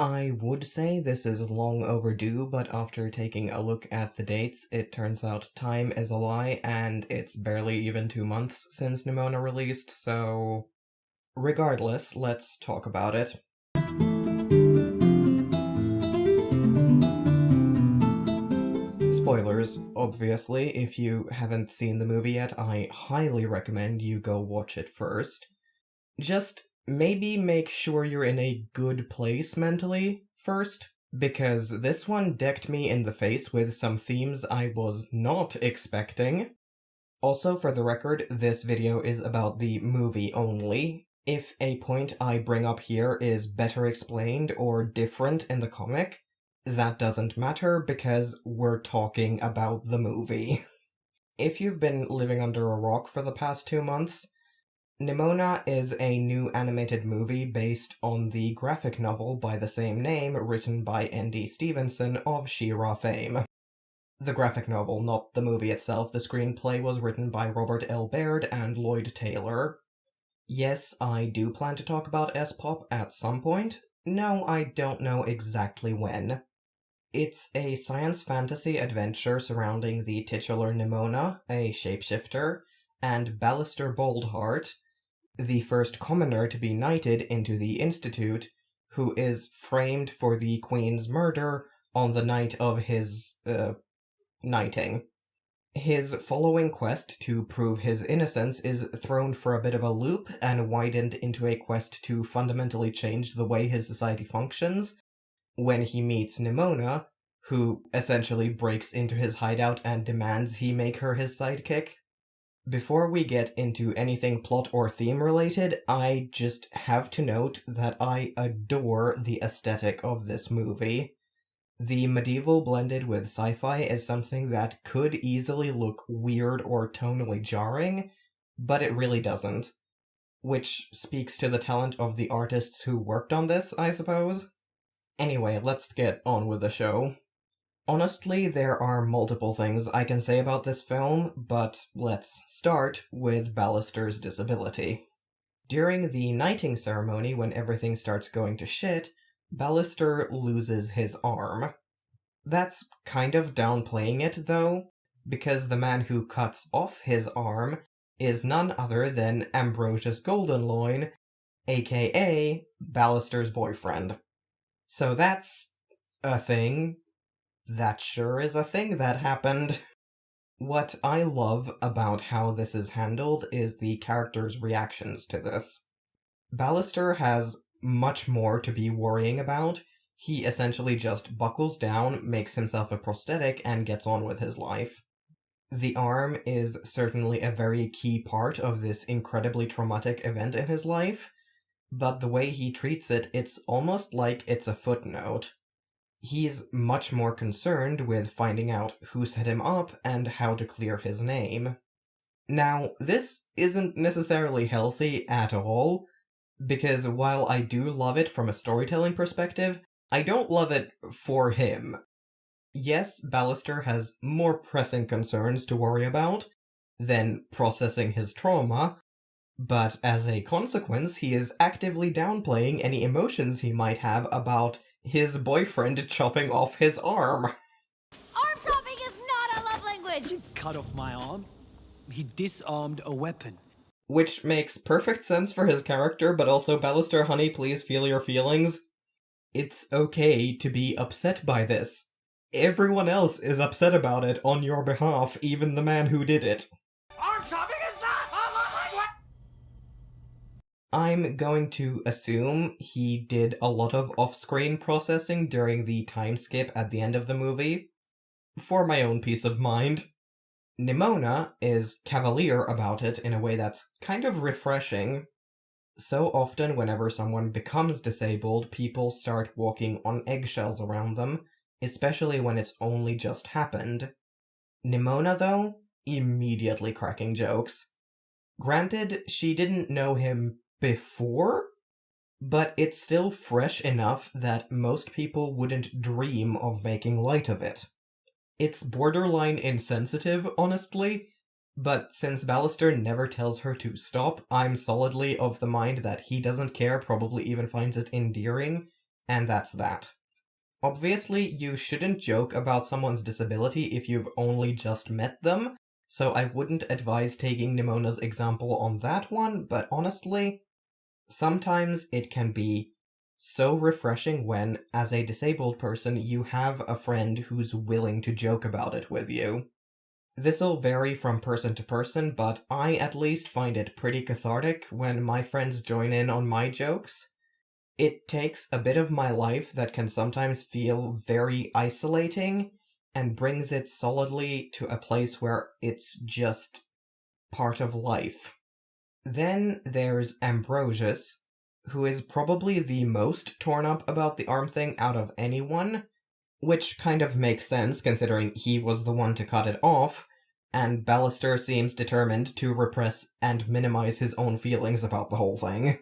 I would say this is long overdue, but after taking a look at the dates, it turns out time is a lie, and it's barely even 2 months since Nimona released, so... Regardless, let's talk about it. Spoilers, obviously. If you haven't seen the movie yet, I highly recommend you go watch it first. Just maybe make sure you're in a good place mentally first, because this one decked me in the face with some themes I was not expecting. Also, for the record, this video is about the movie only. If a point I bring up here is better explained or different in the comic, that doesn't matter because we're talking about the movie. If you've been living under a rock for the past 2 months, Nimona is a new animated movie based on the graphic novel by the same name written by N.D. Stevenson of She-Ra fame. The graphic novel, not the movie itself. The screenplay was written by Robert L. Baird and Lloyd Taylor. Yes, I do plan to talk about S-pop at some point. No, I don't know exactly when. It's a science fantasy adventure surrounding the titular Nimona, a shapeshifter, and Ballister Boldheart, the first commoner to be knighted into the Institute, who is framed for the Queen's murder on the night of his, knighting. His following quest to prove his innocence is thrown for a bit of a loop and widened into a quest to fundamentally change the way his society functions when he meets Nimona, who essentially breaks into his hideout and demands he make her his sidekick. Before we get into anything plot or theme related, I just have to note that I adore the aesthetic of this movie. The medieval blended with sci-fi is something that could easily look weird or tonally jarring, but it really doesn't. Which speaks to the talent of the artists who worked on this, I suppose. Anyway, let's get on with the show. Honestly, there are multiple things I can say about this film, but let's start with Ballister's disability. During the knighting ceremony, when everything starts going to shit, Ballister loses his arm. That's kind of downplaying it, though, because the man who cuts off his arm is none other than Ambrosius Goldenloin, aka Ballister's boyfriend. So that's a thing. That sure is a thing that happened. What I love about how this is handled is the characters' reactions to this. Ballister has much more to be worrying about. He essentially just buckles down, makes himself a prosthetic, and gets on with his life. The arm is certainly a very key part of this incredibly traumatic event in his life, but the way he treats it, it's almost like it's a footnote. He's much more concerned with finding out who set him up and how to clear his name. Now, this isn't necessarily healthy at all, because while I do love it from a storytelling perspective, I don't love it for him. Yes, Ballister has more pressing concerns to worry about than processing his trauma, but as a consequence, he is actively downplaying any emotions he might have about his boyfriend chopping off his arm. Arm chopping is not a love language! He cut off my arm. He disarmed a weapon. Which makes perfect sense for his character, but also, Ballister, honey, please feel your feelings. It's okay to be upset by this. Everyone else is upset about it on your behalf, even the man who did it. Arm chopping is not a love language! I'm going to assume he did a lot of off-screen processing during the time skip at the end of the movie, for my own peace of mind. Nimona is cavalier about it in a way that's kind of refreshing. So often whenever someone becomes disabled, people start walking on eggshells around them, especially when it's only just happened. Nimona, though, immediately cracking jokes. Granted, she didn't know him before, but it's still fresh enough that most people wouldn't dream of making light of it. It's borderline insensitive, honestly, but since Ballister never tells her to stop, I'm solidly of the mind that he doesn't care, probably even finds it endearing, and that's that. Obviously, you shouldn't joke about someone's disability if you've only just met them, so I wouldn't advise taking Nimona's example on that one, but honestly, sometimes it can be so refreshing when, as a disabled person, you have a friend who's willing to joke about it with you. This'll vary from person to person, but I at least find it pretty cathartic when my friends join in on my jokes. It takes a bit of my life that can sometimes feel very isolating and brings it solidly to a place where it's just part of life. Then there's Ambrosius, who is probably the most torn up about the arm thing out of anyone, which kind of makes sense considering he was the one to cut it off, and Ballister seems determined to repress and minimize his own feelings about the whole thing.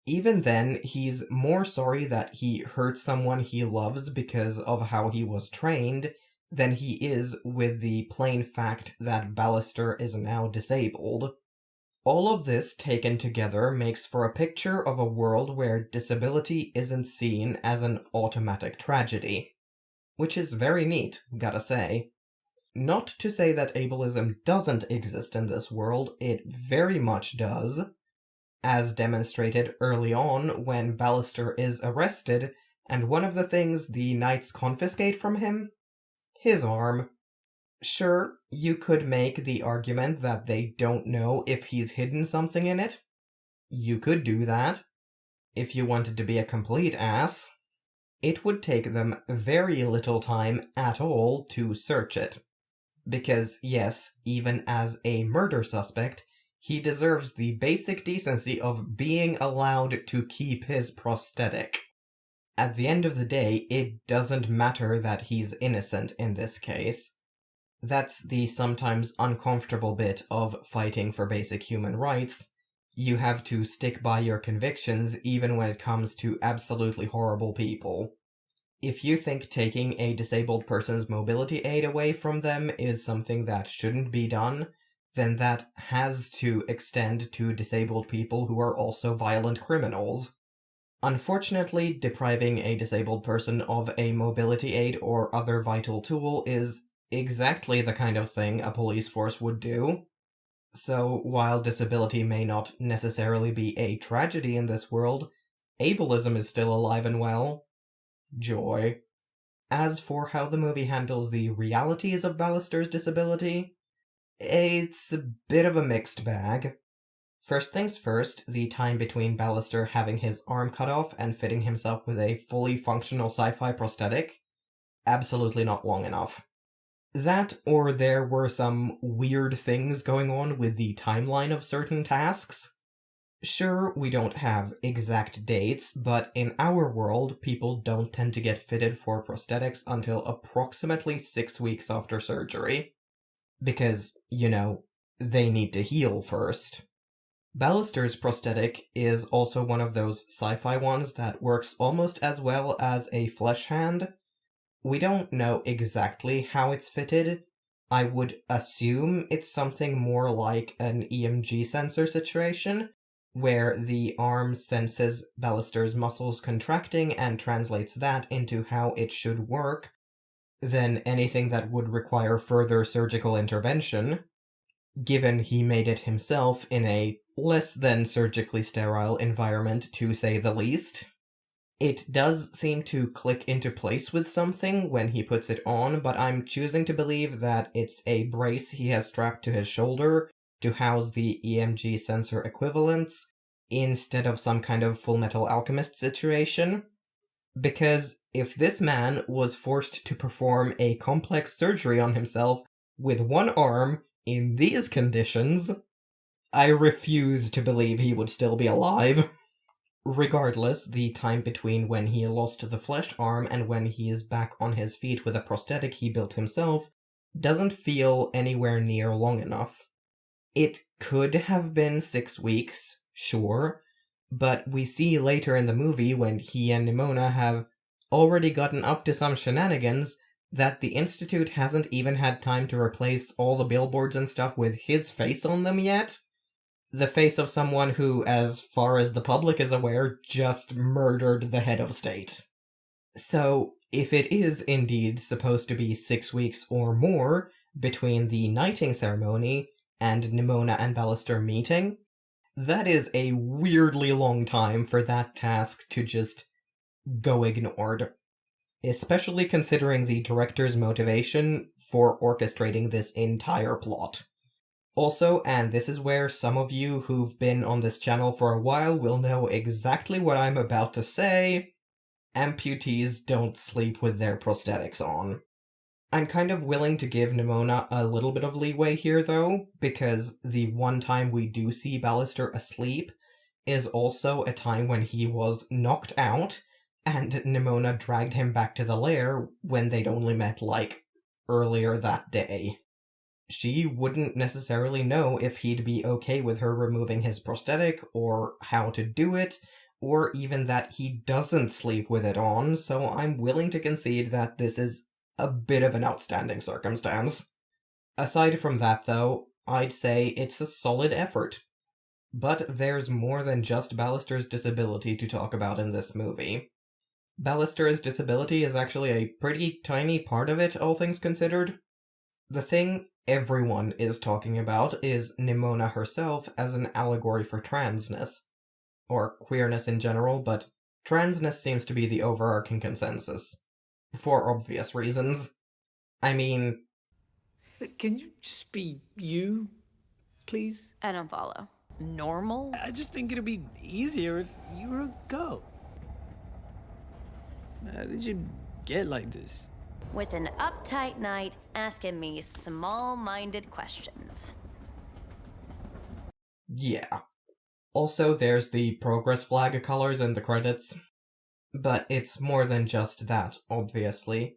Even then, he's more sorry that he hurt someone he loves because of how he was trained than he is with the plain fact that Ballister is now disabled. All of this taken together makes for a picture of a world where disability isn't seen as an automatic tragedy. Which is very neat, gotta say. Not to say that ableism doesn't exist in this world, it very much does, as demonstrated early on when Ballister is arrested, and one of the things the knights confiscate from him? His arm. Sure, you could make the argument that they don't know if he's hidden something in it. You could do that, if you wanted to be a complete ass. It would take them very little time at all to search it. Because, yes, even as a murder suspect, he deserves the basic decency of being allowed to keep his prosthetic. At the end of the day, it doesn't matter that he's innocent in this case. That's the sometimes uncomfortable bit of fighting for basic human rights. You have to stick by your convictions even when it comes to absolutely horrible people. If you think taking a disabled person's mobility aid away from them is something that shouldn't be done, then that has to extend to disabled people who are also violent criminals. Unfortunately, depriving a disabled person of a mobility aid or other vital tool is exactly the kind of thing a police force would do. So, while disability may not necessarily be a tragedy in this world, ableism is still alive and well. Joy. As for how the movie handles the realities of Ballister's disability, it's a bit of a mixed bag. First things first, the time between Ballister having his arm cut off and fitting himself with a fully functional sci-fi prosthetic, absolutely not long enough. That, or there were some weird things going on with the timeline of certain tasks. Sure, we don't have exact dates, but in our world, people don't tend to get fitted for prosthetics until approximately 6 weeks after surgery. Because, they need to heal first. Ballister's prosthetic is also one of those sci-fi ones that works almost as well as a flesh hand. We don't know exactly how it's fitted. I would assume it's something more like an EMG sensor situation, where the arm senses Ballister's muscles contracting and translates that into how it should work, than anything that would require further surgical intervention, given he made it himself in a less than surgically sterile environment, to say the least. It does seem to click into place with something when he puts it on, but I'm choosing to believe that it's a brace he has strapped to his shoulder to house the EMG sensor equivalents, instead of some kind of Full Metal Alchemist situation. Because if this man was forced to perform a complex surgery on himself with one arm in these conditions, I refuse to believe he would still be alive. Regardless, the time between when he lost the flesh arm and when he is back on his feet with a prosthetic he built himself doesn't feel anywhere near long enough. It could have been 6 weeks, sure, but we see later in the movie when he and Nimona have already gotten up to some shenanigans that the Institute hasn't even had time to replace all the billboards and stuff with his face on them yet. The face of someone who, as far as the public is aware, just murdered the head of state. So, if it is indeed supposed to be 6 weeks or more between the knighting ceremony and Nimona and Ballister meeting, that is a weirdly long time for that task to just go ignored. Especially considering the director's motivation for orchestrating this entire plot. Also, and this is where some of you who've been on this channel for a while will know exactly what I'm about to say, amputees don't sleep with their prosthetics on. I'm kind of willing to give Nimona a little bit of leeway here, though, because the one time we do see Ballister asleep is also a time when he was knocked out, and Nimona dragged him back to the lair when they'd only met, earlier that day. She wouldn't necessarily know if he'd be okay with her removing his prosthetic, or how to do it, or even that he doesn't sleep with it on, so I'm willing to concede that this is a bit of an outstanding circumstance. Aside from that, though, I'd say it's a solid effort. But there's more than just Ballister's disability to talk about in this movie. Ballister's disability is actually a pretty tiny part of it, all things considered. The thing everyone is talking about is Nimona herself as an allegory for transness. Or queerness in general, but transness seems to be the overarching consensus. For obvious reasons. I mean... Can you just be you, please? I don't follow. Normal? I just think it'd be easier if you were a girl. How did you get like this? With an uptight knight asking me small-minded questions. Yeah. Also, there's the progress flag colors in the credits. But it's more than just that, obviously.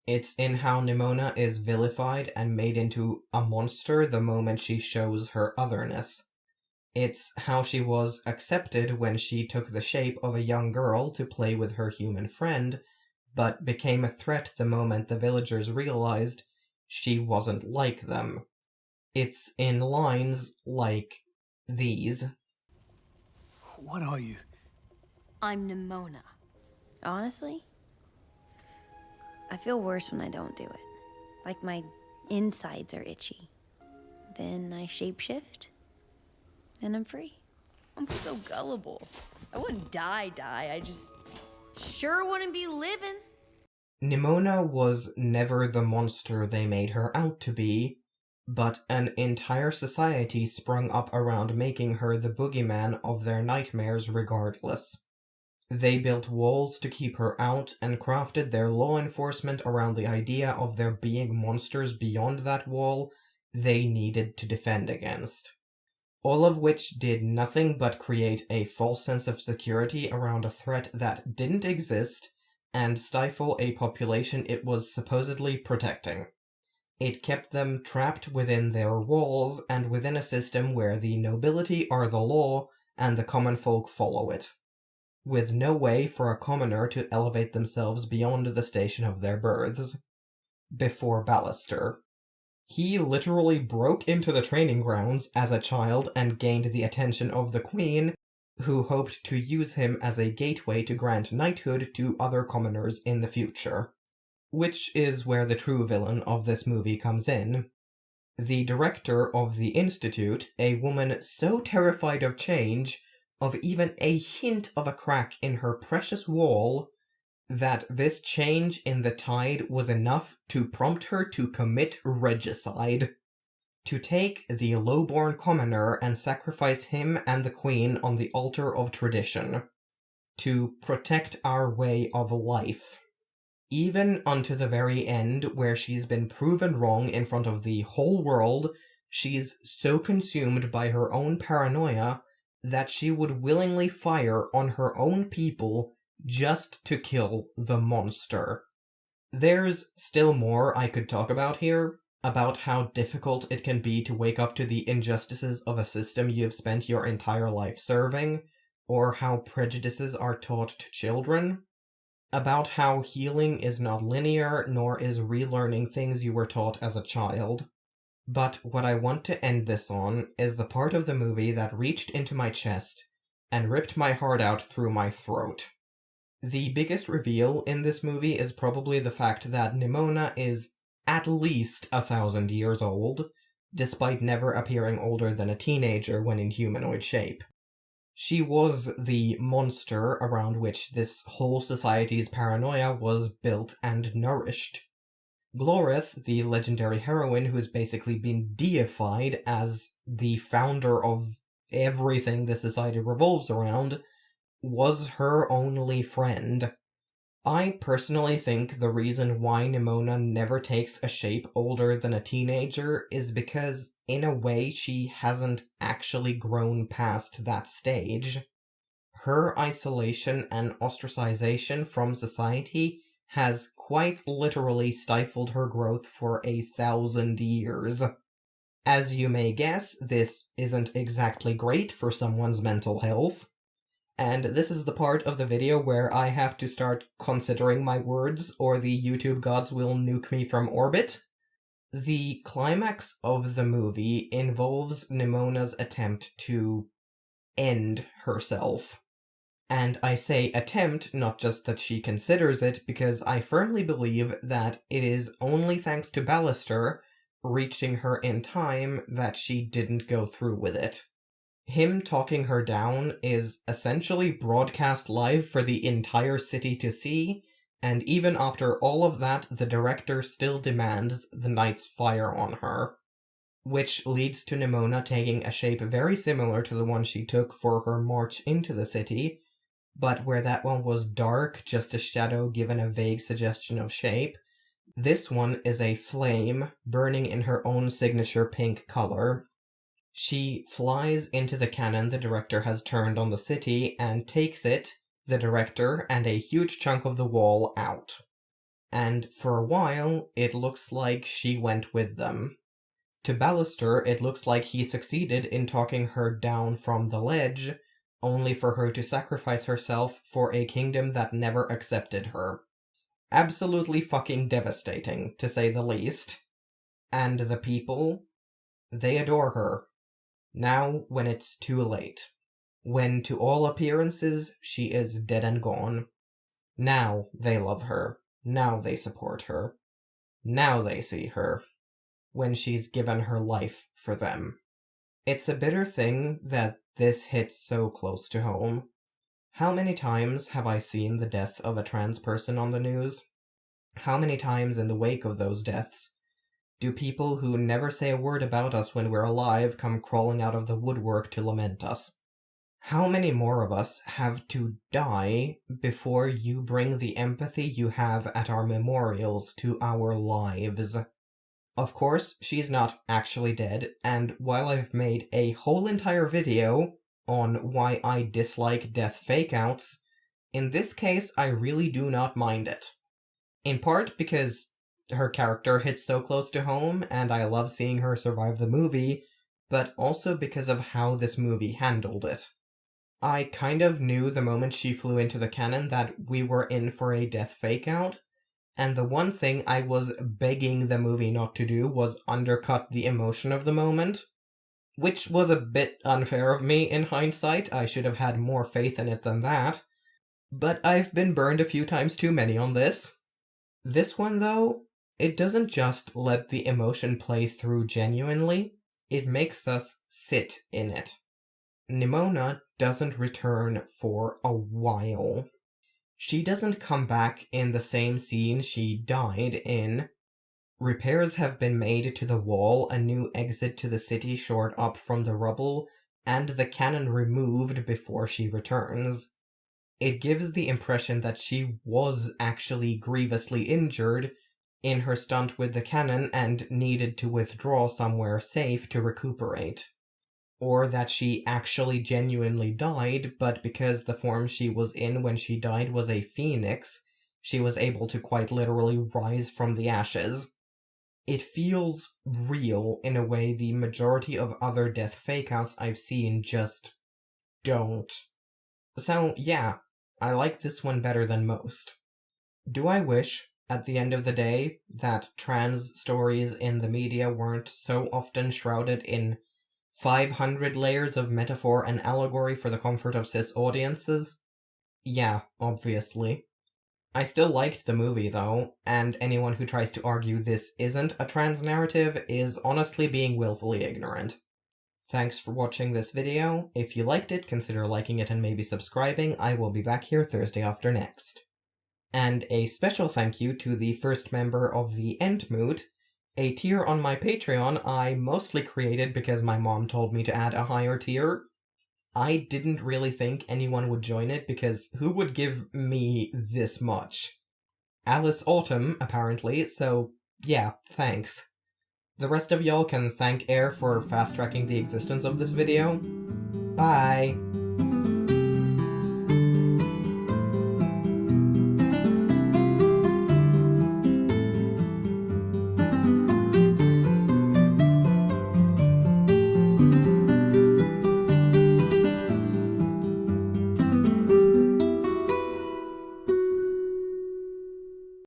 It's in how Nimona is vilified and made into a monster the moment she shows her otherness. It's how she was accepted when she took the shape of a young girl to play with her human friend, but became a threat the moment the villagers realized she wasn't like them. It's in lines like these. What are you? I'm Nimona. Honestly, I feel worse when I don't do it. Like my insides are itchy. Then I shapeshift, and I'm free. I'm so gullible. I wouldn't die, I just sure wouldn't be living. Nimona was never the monster they made her out to be, but an entire society sprung up around making her the boogeyman of their nightmares regardless. They built walls to keep her out and crafted their law enforcement around the idea of there being monsters beyond that wall they needed to defend against. All of which did nothing but create a false sense of security around a threat that didn't exist and stifle a population it was supposedly protecting. It kept them trapped within their walls and within a system where the nobility are the law and the common folk follow it, with no way for a commoner to elevate themselves beyond the station of their births. Before Ballister. He literally broke into the training grounds as a child and gained the attention of the Queen, who hoped to use him as a gateway to grant knighthood to other commoners in the future. Which is where the true villain of this movie comes in. The director of the Institute, a woman so terrified of change, of even a hint of a crack in her precious wall, that this change in the tide was enough to prompt her to commit regicide. To take the lowborn commoner and sacrifice him and the Queen on the altar of tradition. To protect our way of life. Even unto the very end, where she's been proven wrong in front of the whole world, she's so consumed by her own paranoia that she would willingly fire on her own people just to kill the monster. There's still more I could talk about here, about how difficult it can be to wake up to the injustices of a system you've spent your entire life serving, or how prejudices are taught to children, about how healing is not linear, nor is relearning things you were taught as a child. But what I want to end this on is the part of the movie that reached into my chest and ripped my heart out through my throat. The biggest reveal in this movie is probably the fact that Nimona is at least 1,000 years old, despite never appearing older than a teenager when in humanoid shape. She was the monster around which this whole society's paranoia was built and nourished. Glorith, the legendary heroine who's basically been deified as the founder of everything the society revolves around, was her only friend. I personally think the reason why Nimona never takes a shape older than a teenager is because, in a way, she hasn't actually grown past that stage. Her isolation and ostracization from society has quite literally stifled her growth for 1,000 years. As you may guess, this isn't exactly great for someone's mental health. And this is the part of the video where I have to start considering my words, or the YouTube gods will nuke me from orbit. The climax of the movie involves Nimona's attempt to end herself. And I say attempt, not just that she considers it, because I firmly believe that it is only thanks to Ballister reaching her in time that she didn't go through with it. Him talking her down is essentially broadcast live for the entire city to see, and even after all of that, the director still demands the Knights fire on her. Which leads to Nimona taking a shape very similar to the one she took for her march into the city, but where that one was dark, just a shadow given a vague suggestion of shape. This one is a flame, burning in her own signature pink color. She flies into the cannon the director has turned on the city and takes it, the director, and a huge chunk of the wall out. And for a while, it looks like she went with them. To Ballister, it looks like he succeeded in talking her down from the ledge, only for her to sacrifice herself for a kingdom that never accepted her. Absolutely fucking devastating, to say the least. And the people, they adore her. Now, when it's too late. When, to all appearances, she is dead and gone. Now they love her. Now they support her. Now they see her. When she's given her life for them. It's a bitter thing that this hits so close to home. How many times have I seen the death of a trans person on the news? How many times in the wake of those deaths do people who never say a word about us when we're alive come crawling out of the woodwork to lament us? How many more of us have to die before you bring the empathy you have at our memorials to our lives? Of course, she's not actually dead, and while I've made a whole entire video on why I dislike death fakeouts, in this case I really do not mind it. In part because her character hits so close to home, and I love seeing her survive the movie, but also because of how this movie handled it. I kind of knew the moment she flew into the cannon that we were in for a death fakeout, and the one thing I was begging the movie not to do was undercut the emotion of the moment, which was a bit unfair of me in hindsight. I should have had more faith in it than that, but I've been burned a few times too many on this. This one, though, it doesn't just let the emotion play through genuinely, it makes us sit in it. Nimona doesn't return for a while. She doesn't come back in the same scene she died in. Repairs have been made to the wall, a new exit to the city shored up from the rubble, and the cannon removed before she returns. It gives the impression that she was actually grievously injured in her stunt with the cannon and needed to withdraw somewhere safe to recuperate. Or that she actually genuinely died, but because the form she was in when she died was a phoenix, she was able to quite literally rise from the ashes. It feels real in a way the majority of other death fakeouts I've seen just don't. So yeah, I like this one better than most. Do I wish, at the end of the day, that trans stories in the media weren't so often shrouded in 500 layers of metaphor and allegory for the comfort of cis audiences? Yeah, obviously. I still liked the movie, though, and anyone who tries to argue this isn't a trans narrative is honestly being willfully ignorant. Thanks for watching this video. If you liked it, consider liking it and maybe subscribing. I will be back here Thursday after next. And a special thank you to the first member of the Entmoot, a tier on my Patreon I mostly created because my mom told me to add a higher tier. I didn't really think anyone would join it because who would give me this much? Alice Autumn, apparently, so yeah, thanks. The rest of y'all can thank Air for fast-tracking the existence of this video. Bye!